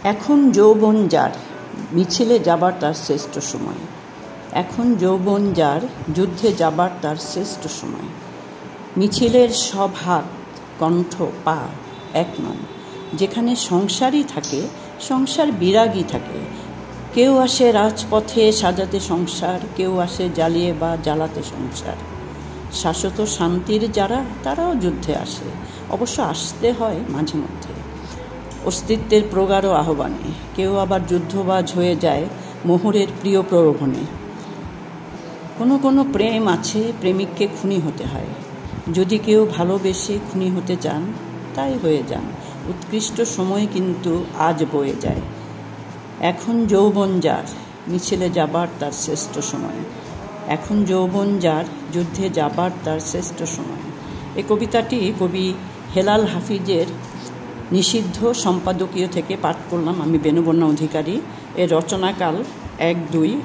এখন যৌবন যার মিছিলে যাবার তার শ্রেষ্ঠ সময়। এখন যৌবন যার যুদ্ধে যাবার তার শ্রেষ্ঠ সময়। মিছিলের সব হাত কণ্ঠ পা এক নয়। যেখানে সংসারই থাকে সংসার বিরাগী থাকে। কেউ আসে রাজপথে সাজাতে সংসার, কেউ আসে জ্বালিয়ে বা জ্বালাতে সংসার। শাশ্বত শান্তির যারা তারাও যুদ্ধে আসে, অবশ্য আসতে হয় মাঝে মধ্যে অস্তিত্বের প্রগাঢ় আহ্বানে। কেউ আবার যুদ্ধবাজ হয়ে যায় মোহরের প্রিয় প্রলোভনে। কোনো কোনো প্রেম আছে প্রেমিককে খুনি হতে হয়। যদি কেউ ভালোবেসে খুনি হতে চান তাই হয়ে যান। উৎকৃষ্ট সময় কিন্তু আজ বয়ে যায়। এখন যৌবন যার মিছিলে যাবার তার শ্রেষ্ঠ সময়। এখন যৌবন যার যুদ্ধে যাবার তার শ্রেষ্ঠ সময়। এই কবিতাটি কবি হেলাল হাফিজের নিষিদ্ধ সম্পাদকীয় থেকে পাঠ করলাম আমি, বেনুবর্ণা অধিকারী। এর রচনাকাল ১-২